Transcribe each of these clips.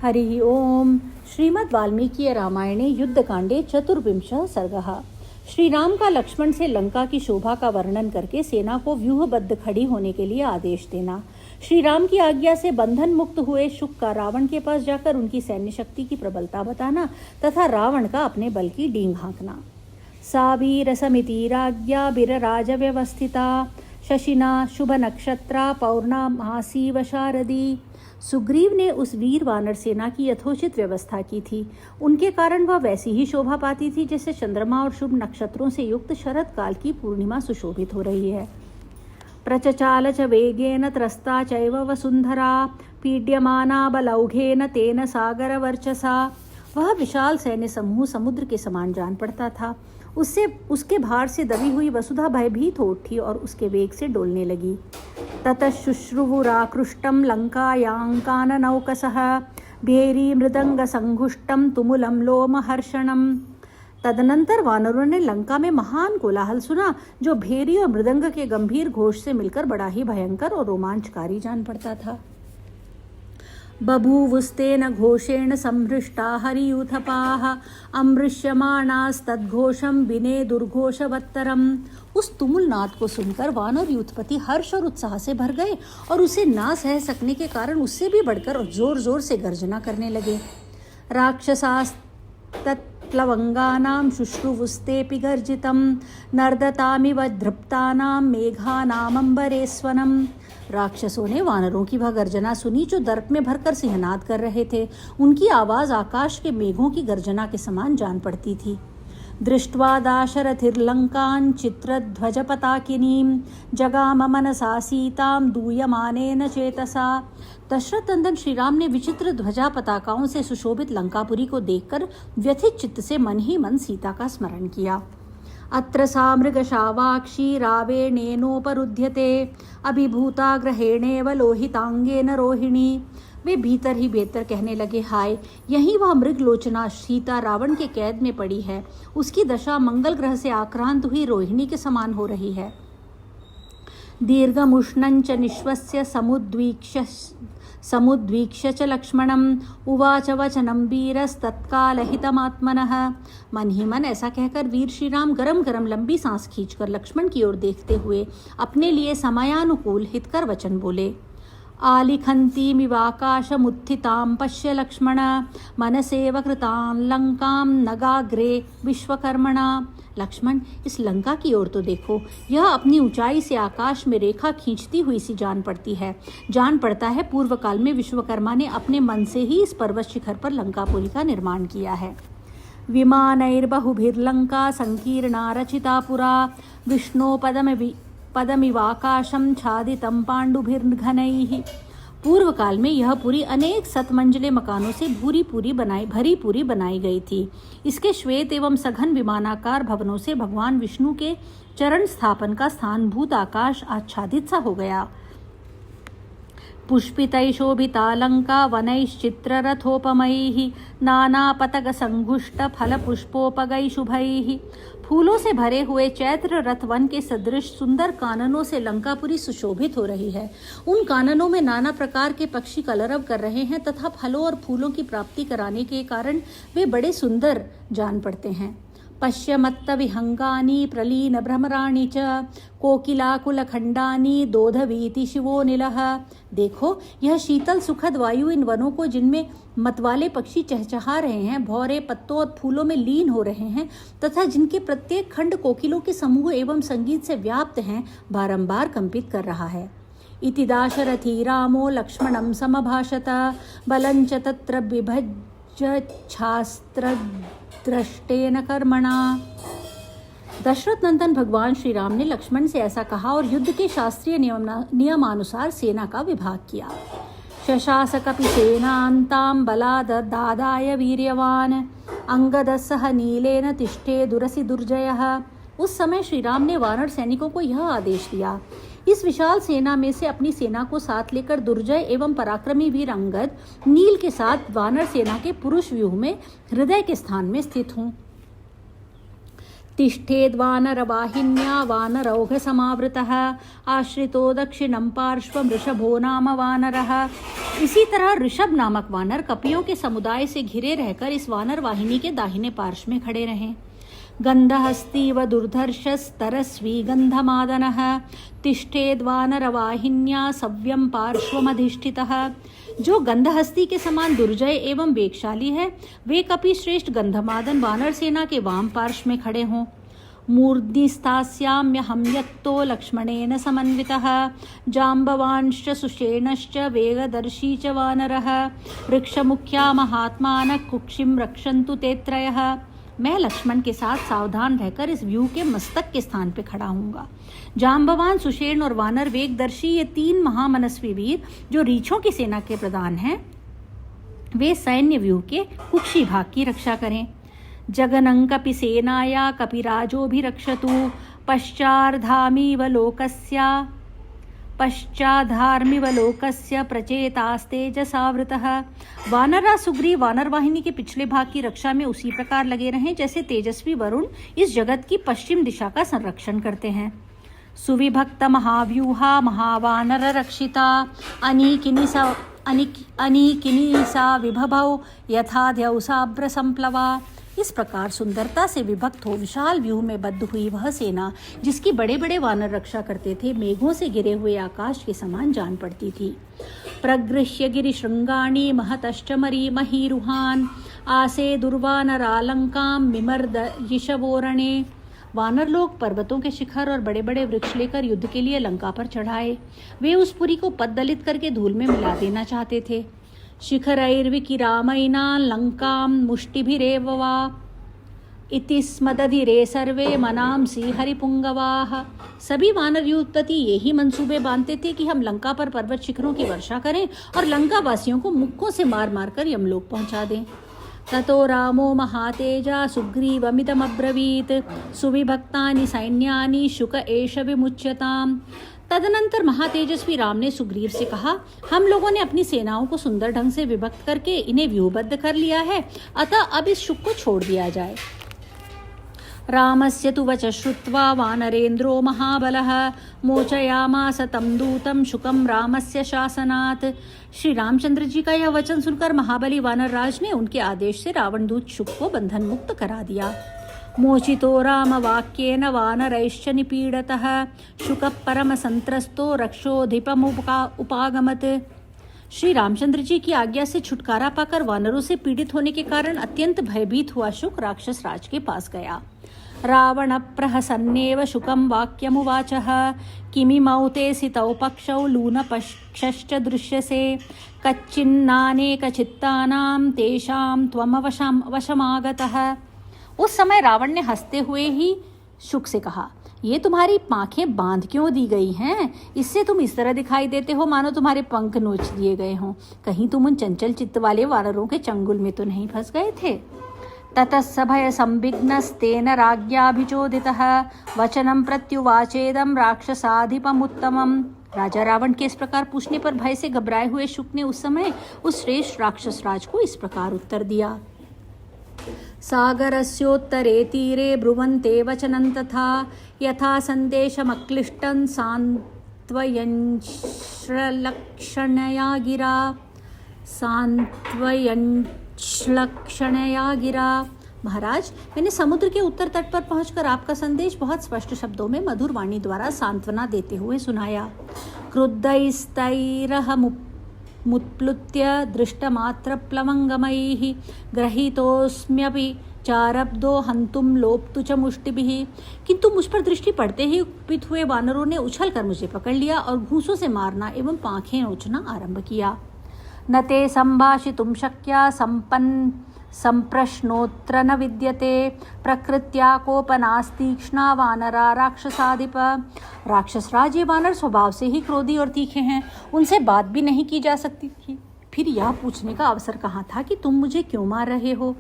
हरि ओम। श्रीमद् वाल्मीकि रामायणे युद्धकांडे चतुर्विंशः सर्गः। श्री राम का लक्ष्मण से लंका की शोभा का वर्णन करके सेना को व्यूहबद्ध खड़ी होने के लिए आदेश देना। श्री राम की आज्ञा से बंधन मुक्त हुए शुक का रावण के पास जाकर उनकी सैन्य शक्ति की प्रबलता बताना तथा रावण का अपने बल की डींग हाँकना। सा वीर समिति राज्ञा बिरराज व्यवस्थिता शशिना शुभ नक्षत्रा पौर्णमासी वशारदी। सुग्रीव ने उस वीर वानर सेना की यथोचित व्यवस्था की थी। उनके कारण वह वैसी ही शोभा पाती थी जैसे चंद्रमा और शुभ नक्षत्रों से युक्त शरद काल की पूर्णिमा सुशोभित हो रही है। प्रचचाल च वेगेन त्रस्ता चैव वसुंधरा पीड्यमाना बलौघेन तेन सागर वर्चसा। वह विशाल सैन्य समूह समुद्र के समान जान पड़ता था। उसके भार से दबी हुई वसुधा भयभीत हो उठी और उसके वेग से डोलने लगी। ततः शुश्रुवुराकृष्टं लंकायाङ्काननौकसः भेरी मृदंग संघुष्टम तुमुलम लोमहर्षणम। तदनंतर वानरों ने लंका में महान कोलाहल सुना जो भेरी और मृदंग के गंभीर घोष से मिलकर बड़ा ही भयंकर और रोमांचकारी जान पड़ता था। बभूवुस्तेन घोषेण संहृष्टा हरियूथपाः अमृष्यमाणास्तद्घोषं विने दुर्घोषवत्तरम्। उस तुमुल नाद को सुनकर वानर यूथपति हर्ष और उत्साह से भर गए और उसे ना सह सकने के कारण उससे भी बढ़कर जोर जोर से गर्जना करने लगे। राक्षसास्तत्प्लवंगानां शुश्रुवुस्तेऽपि गर्जितं नर्दतामिव धृप्तानां मेघानामंबरेस्वनम्। राक्षसों ने वानरों की वह गर्जना सुनी जो दर्प में भरकर सिंहनाद कर रहे थे। उनकी आवाज आकाश के मेघों की गर्जना के समान जान पड़ती थी। दृष्ट्वा दाशरथिर्लंकान् चित्रध्वजपताकिनीं जगाम मनसा सीतां दूयमानेन चेतसा। दशरथ नंदन श्री राम ने विचित्र ध्वजा पताकाओं से सुशोभित लंकापुरी को देखकर व्यथित चित्त से मन ही मन सीता का स्मरण किया। अत्र सा मृगशावाक्षी रावेणेनोपरुध्यते अभिभूता ग्रहेणेव लोहितांगेन रोहिणी। वे भीतर ही भीतर कहने लगे, हाय, यही वह मृगलोचना सीता रावण के कैद में पड़ी है। उसकी दशा मंगल ग्रह से आक्रांत हुई रोहिणी के समान हो रही है। दीर्घमुष्णञ्च निश्वस्य समुद्वीक्ष्य च लक्ष्मणम् उवाच वचनं वीरस्तत्कालहितमात्मनः। मन ही मन ऐसा कहकर वीर श्री राम गरम गरम लंबी सांस खींचकर लक्ष्मण की ओर देखते हुए अपने लिए समयानुकूल हितकर वचन बोले। आलिखन्तीमिवाकाशमुत्थितां पश्य लक्ष्मण मनसेव कृतां लंकां नगाग्रे विश्वकर्मणा। लक्ष्मण, इस लंका की ओर तो देखो, यह अपनी ऊंचाई से आकाश में रेखा खींचती हुई सी जान पड़ती है। जान पड़ता है पूर्व काल में विश्वकर्मा ने अपने मन से ही इस पर्वत शिखर पर लंकापुरी का निर्माण किया है। विमानैर्बहुभिर्लंका संकीर्णा रचिता पुरा विष्णो पदमिवाकाशं छादितं पांडुभिर्घनैः। पूर्व काल में यह पुरी अनेक सतमंजिले मकानों से भरी पूरी बनाई गई थी। इसके श्वेत एवं सघन विमानाकार भवनों से भगवान विष्णु के चरण स्थापन का स्थान भूत आकाश आच्छादित सा हो गया। पुष्पितैशोभिता लंका वनैश्चित्ररथोपमैः नानापतगसंघुष्टफलपुष्पोपगैः शुभैः। फूलों से भरे हुए चैत्र रथ वन के सदृश सुंदर काननों से लंकापुरी सुशोभित हो रही है। उन काननों में नाना प्रकार के पक्षी कलरव कर रहे हैं तथा फलों और फूलों की प्राप्ति कराने के कारण वे बड़े सुंदर जान पड़ते हैं। पश्यमत्त विहंगानि प्रलीन भ्रमराणि च कोकिलाकुलखंडानि दोधवीति शिवो नीलः। देखो, यह शीतल सुखद वायु इन वनों को जिनमें मतवाले पक्षी चहचहा रहे हैं, भौरे पत्तों और फूलों में लीन हो रहे हैं तथा जिनके प्रत्येक खंड कोकिलों के समूह एवं संगीत से व्याप्त हैं, बारंबार कंपित कर रहा है। इति दाशरथी रामो लक्ष्मणं समभाषत बलञ्च तत्र विभज्य छास्त्र दृष्टेन कर्मणा। दशरथ नंदन भगवान श्री राम ने लक्ष्मण से ऐसा कहा और युद्ध के शास्त्रीय नियमानुसार सेना का विभाग किया। शशासकपि सेनान्तां बलादादाय वीर्यवान अंगदसह नीलेन तिष्ठे दुरसि दुर्जयः। उस समय श्री राम ने वानर सैनिकों को यह आदेश दिया, इस विशाल सेना में से अपनी सेना को साथ लेकर दुर्जय एवं पराक्रमी वीर अंगद नील के साथ वानर सेना के पुरुष व्यूह में हृदय के स्थान में स्थित हों। तिष्ठेद्वानरवाहिन्या वानरौघसमावृतः आश्रितो दक्षिणं पार्श्वं ऋषभो नाम वानरः। इसी तरह ऋषभ नामक वानर कपियों के समुदाय से घिरे रहकर इस वानर वाहिनी के दाहिने पार्श्व में खड़े रहे। गंधहस्तीव दुर्धर्षस्तरस्वी गंधमादनः तिष्ठेद्वानरवाहिन्या सव्यं पार्श्वमधिष्ठितः। जो गंधहस्ती के समान दुर्जय एवं वेगशाली है, वे कपि श्रेष्ठ गंधमादन वानर सेना के वाम पार्श्व में खड़े हों। मूर्ध्निस्तास्याम्यहं यत्तो लक्ष्मणेन समन्वितः जाम्बवांश्च सुषेणश्च वेगदर्शी च वानरः वृक्षमुख्या महात्मानः कुक्षिं रक्षन्तु ते त्रयः। मैं लक्ष्मण के साथ सावधान रहकर इस व्यूह के मस्तक के स्थान पे खड़ा हूँगा। जाम्बवान, सुषेण और वानर वेगदर्शी, ये 3 महामनस्वी वीर जो रीछों की सेना के प्रधान हैं, वे सैन्य व्यूह के कुक्षी भाग की रक्षा करें। जगनं कपि सेनाया कपिराजोभिरक्षतु पश्चाधार्मिव लोकस्य प्रचेतास्तेजसावृतः। वानरा सुग्रीव वानरवाहिनी के पिछले भाग की रक्षा में उसी प्रकार लगे रहें जैसे तेजस्वी वरुण इस जगत की पश्चिम दिशा का संरक्षण करते हैं। सुविभक्त महाव्यूहा महावानर रक्षिता अनीकिनीसा विभवौ यथा द्यौसाब्र संप्लवा। इस प्रकार सुंदरता से विभक्त हो विशाल व्यूह में बद्ध हुई वह सेना, जिसकी बड़े बड़े वानर रक्षा करते थे, मेघों से घिरे हुए आकाश के समान जान पड़ती थी। प्रगृह्य गिरिशृंगाणि महतश्चमरी महीरुहान आसे दुर्वानरालंकां मिमर्द यशवोरणे। वानर लोग पर्वतों के शिखर और बड़े बड़े वृक्ष लेकर युद्ध के लिए लंका पर चढ़ाए। वे उस पुरी को पद्दलित करके धूल में मिला देना चाहते थे। शिखरैर्विकिरामैना लंकां मुष्टिभिरेव वा इति स्मदधिरे सर्वे मनांसि हरिपुंगवाः। सभी वानर युद्धपति यही मंसूबे बांधते थे कि हम लंका पर पर्वत शिखरों की वर्षा करें और लंका वासियों को मुक्कों से मार मार कर यमलोक पहुंचा दें। ततो रामो महातेजा सुग्रीवमिदमब्रवीत् सुविभक्तानि सैन्यानि शुक एष विमुच्यताम्। तदनंतर महातेजस्वी राम ने सुग्रीव से कहा, हम लोगों ने अपनी सेनाओं को सुंदर ढंग से विभक्त करके इन्हें व्यूहबद्ध कर लिया है, अतः अब इस शुक को छोड़ दिया जाए। रामस्य तु वच श्रुत्वा वानरेन्द्रो महाबलः मोचयामास तं दूतं शुकं रामस्य शासनात्। श्री रामचंद्र जी का यह वचन सुनकर महाबली वानर राज ने उनके आदेश से रावण दूत शुक को बंधन मुक्त करा दिया। मोचितो राम वाक्येन वानरैश्च निपीडतः शुकः परम संत्रस्तो रक्षोधिपमुपागमत्। श्री रामचंद्र जी की आज्ञा से छुटकारा पाकर वानरों से पीड़ित होने के कारण अत्यंत भयभीत हुआ शुक राक्षस राज के पास गया। रावण प्रहसन्नेव शुकं वाक्यमुवाचः किमिमौ ते सितौ पक्षौ लूनपक्षश्च दृश्यसे कच्चिन्नानेकचित्तानां तेषां त्वमवशमागतः। उस समय रावण ने हंसते हुए ही शुक से कहा, ये तुम्हारी पांखें बांध क्यों दी गई हैं? इससे तुम इस तरह दिखाई देते हो मानो तुम्हारे पंख नोच दिए गए हों। कहीं तुम उन चंचल चित्त वाले वानरों के चंगुल में तो नहीं फंस गए थे? ततः सभय संविघ्नस्तेन राज्ञाभिचोदितः वचनं प्रत्युवाचेदं राक्षसाधिपमुत्तमम्। राजा रावण के इस प्रकार पूछने पर भय से घबराए हुए शुक ने उस समय उस श्रेष्ठ राक्षस राज को इस प्रकार उत्तर दिया। सागरस्योत्तरे तीरे ब्रुवन्ते वचनं तथा यथा सन्देशमक्लिष्टं सान्त्वयन्श्लक्षणया गिरा। महाराज, मैंने समुद्र के उत्तर तट पर पहुंचकर आपका संदेश बहुत स्पष्ट शब्दों में मधुर वाणी द्वारा सांत्वना देते हुए सुनाया। क्रुद्धैस्तैरहमुत्प्लुत्य दृष्टमात्रप्लवंगमैः गृहीतोऽस्म्यपि चारब्दो हन्तुं लोप्तु च मुष्टिभिः। किंतु मुझ पर दृष्टि पड़ते ही कुपित हुए वानरों ने उछल कर मुझे पकड़ लिया और घूंसों से मारना एवं पांखें नोचना आरंभ किया। न ते संभाषितुं शक्या संप्रश्नोत्र न विद्यते प्रकृत्या कोपनास्तीक्ष्णा वानरा राक्षसाधिप। राक्षस राज ये वानर स्वभाव से ही क्रोधी और तीखे हैं, उनसे बात भी नहीं की जा सकती थी। फिर यह पूछने का अवसर कहाँ था कि तुम मुझे क्यों मार रहे हो?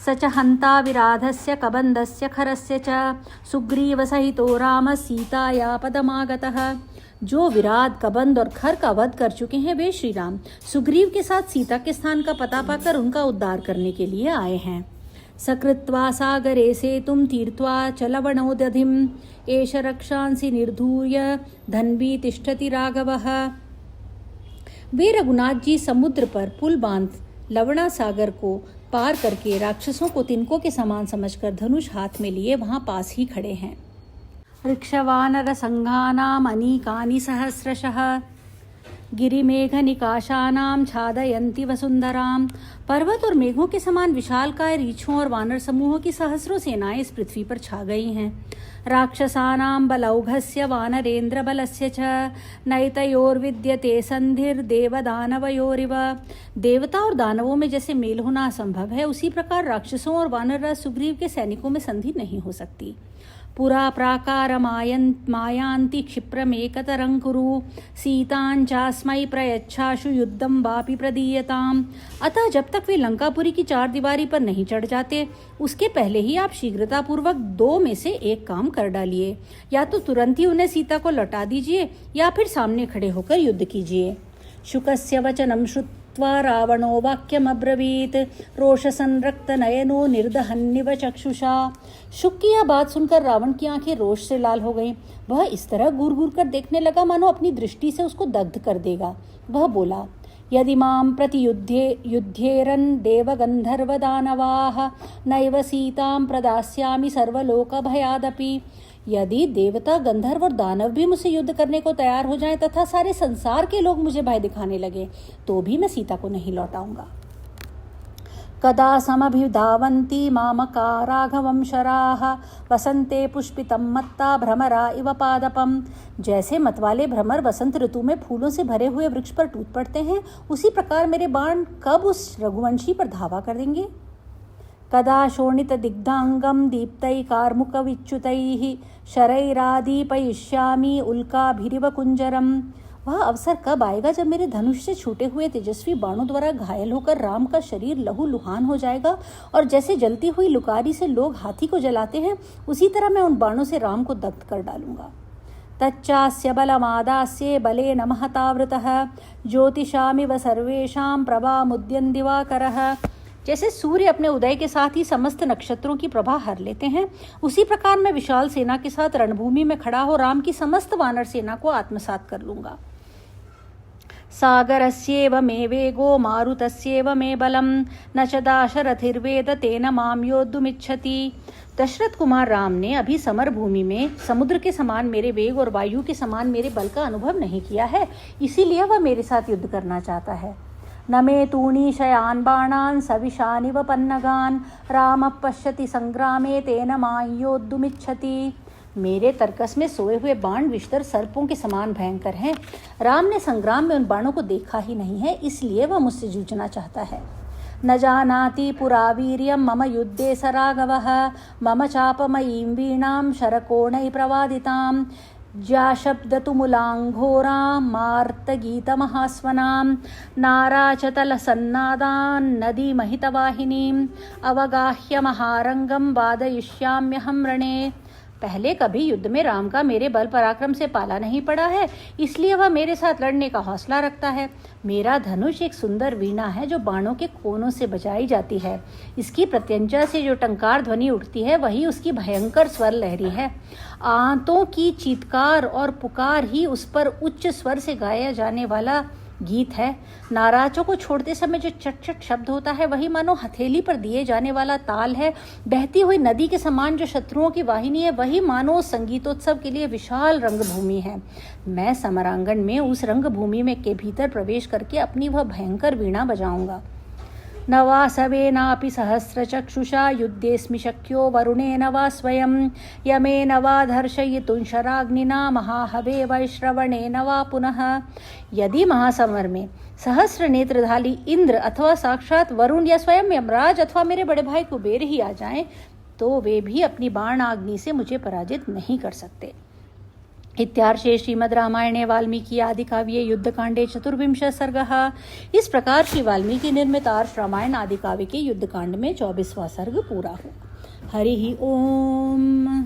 सच हंता विराधस्य कबंधस्य खरस्य च सुग्रीव सहितो राम सीताया पदमागतः। जो विराट, कबंध और खर का वध कर चुके हैं वे श्री राम सुग्रीव के साथ सीता के स्थान का पता पाकर उनका उद्धार करने के लिए आए हैं। सकृत्वा सागरे सेतुं तीर्त्वा च लवणोदधिम् एष रक्षांसि निर्धूय धन्वी तिष्ठति राघवः। वे रघुनाथ जी समुद्र पर पुल बांध लवणा सागर को पार करके राक्षसों को तिनकों के समान समझकर धनुष हाथ में लिए वहां पास ही खड़े हैं। ऋक्षवानर संघानाम अनीकानि सहस्रशः गिरिमेघ निकाशानाम छादयन्ति वसुंधराम। पर्वत और मेघों के समान विशालकाय रीछों और वानर समूहों की सहस्रों सेनाएं इस पृथ्वी पर छा गई हैं। राक्षसानां बलौघस्य वानरेन्द्र बलस्य च नैतयोर्विद्यते संधिर्देवदानवयोरिव। देवता और दानवों में जैसे मेल होना असंभव है, उसी प्रकार राक्षसों और वानरराज सुग्रीव के सैनिकों में संधि नहीं हो सकती। पुरा प्राकार मायांति क्षिप्रमेकतरं कुरु सीतांचास्मै प्रयच्छाशु युद्धं वापि प्रदीयताम्। अतः जब तक वे लंकापुरी की चार दीवारी पर नहीं चढ़ जाते, उसके पहले ही आप शीघ्रतापूर्वक दो में से एक काम कर डालिए। या तो तुरंत ही उन्हें सीता को लौटा दीजिए या फिर सामने खड़े होकर युद्ध कीजिए। शुकस्य वचनं श्रुत्वा रावणो वाक्यमब्रवीत् रोषसंरक्तनयनो निर्दहन्निव चक्षुषा। शुक की यह बात सुनकर रावण की आंखें रोष से लाल हो गईं। वह इस तरह घूर घूर कर देखने लगा मानो अपनी दृष्टि से उसको दग्ध कर देगा। वह बोला, यदि मां प्रति युध्येरन् देवगन्धर्वदानवाः नैव सीतां प्रदास्यामि सर्वलोकभयादपि। यदि देवता, गंधर्व और दानव भी मुझसे युद्ध करने को तैयार हो जाएं तथा सारे संसार के लोग मुझे भय दिखाने लगे, तो भी मैं सीता को नहीं लौटाऊंगा। कदा समभिधावन्ति मामका राघवं शराः वसन्ते पुष्पितं मत्ता भ्रमरा इव पादपम्। जैसे मतवाले भ्रमर वसंत ऋतु में फूलों से भरे हुए वृक्ष पर टूट पड़ते हैं, उसी प्रकार मेरे बाण कब उस रघुवंशी पर धावा कर देंगे। कदा शोणित दिग्धांगम दीप्तैकार्मुकविच्युतैः शरैरादीपयिष्यामि उल्काभिरिव कुंजरम। वह अवसर कब आएगा जब मेरे धनुष से छूटे हुए तेजस्वी बाणों द्वारा घायल होकर राम का शरीर लहूलुहान हो जाएगा, और जैसे जलती हुई लुकारी से लोग हाथी को जलाते हैं, उसी तरह मैं उन बाणों से राम को दग्ध कर डालूंगा। तच्चास्य बलमादास्ये बलेन महतावृतः ज्योतिषामिव सर्वेषां प्रभामुद्यन् दिवाकरः। जैसे सूर्य अपने उदय के साथ ही समस्त नक्षत्रों की प्रभा हर लेते हैं, उसी प्रकार मैं विशाल सेना के साथ रणभूमि में खड़ा हो राम की समस्त वानर सेना को आत्मसात कर लूंगा। सागरस्येव मे वेगो मारुतस्येव मे बलम न च दाशरथिर्वेद तेन माम योद्धुमिच्छति। दशरथ कुमार राम ने अभी समर भूमि में समुद्र के समान मेरे वेग और वायु के समान मेरे बल का अनुभव नहीं किया है, इसीलिए वह मेरे साथ युद्ध करना चाहता है। न मे तूणीशयान् बाणान् सविशानिव पन्नगान् रामः पश्यति संग्रामे तेन मां योद्धुमिच्छति। मेरे तर्कस में सोए हुए बाण विषधर सर्पों के समान भयंकर हैं। राम ने संग्राम में उन बाणों को देखा ही नहीं है, इसलिए वह मुझसे जूझना चाहता है। न जानाति पुरा वीर्यं मम युद्धे स राघवः मम चापमयीं वीणां शरकोणैः प्रवादितां ज्याशब्दतुमुलाङ्घोरां मार्तगीतमहास्वनां नाराचतलसन्नादान्नदीमहितवाहिनीम् अवगाह्य महारंगं वादयिष्याम्यहं रणे। पहले कभी युद्ध में राम का मेरे बल पराक्रम से पाला नहीं पड़ा है, इसलिए वह मेरे साथ लड़ने का हौसला रखता है। मेरा धनुष एक सुंदर वीणा है जो बाणों के कोनों से बजाई जाती है। इसकी प्रत्यंचा से जो टंकार ध्वनि उठती है वही उसकी भयंकर स्वर लहरी है। आंतों की चीत्कार और पुकार ही उस पर उच्च स्वर से गाया जाने वाला गीत है। नाराजों को छोड़ते समय जो चट चट शब्द होता है वही मानो हथेली पर दिए जाने वाला ताल है। बहती हुई नदी के समान जो शत्रुओं की वाहिनी है वही मानो संगीतोत्सव के लिए विशाल रंगभूमि है। मैं समरांगण में उस रंगभूमि में के भीतर प्रवेश करके अपनी वह भयंकर वीणा बजाऊंगा। न वा सवेनापि सहस्रचक्षुषा युद्धेऽस्मि शक्यो वरुणेन वा स्वयं यमेन वा दर्शयितुं शराग्निना महाहवे वैश्रवणेन वा पुनः। यदि महासमर में सहस्र नेत्रधारी इंद्र अथवा साक्षात वरुण या स्वयं यमराज अथवा मेरे बड़े भाई कुबेर ही आ जाएं, तो वे भी अपनी बाणाग्नि से मुझे पराजित नहीं कर सकते। इत्यार्षे श्रीमद् रामायणे वाल्मीकि आदिकाव्ये युद्धकांडे 24वां सर्गः। इस प्रकार श्री वाल्मीकि निर्मित आर्ष रामायण आदिकाव्य के युद्धकांड में 24वां सर्ग पूरा हुआ। हरि ओम।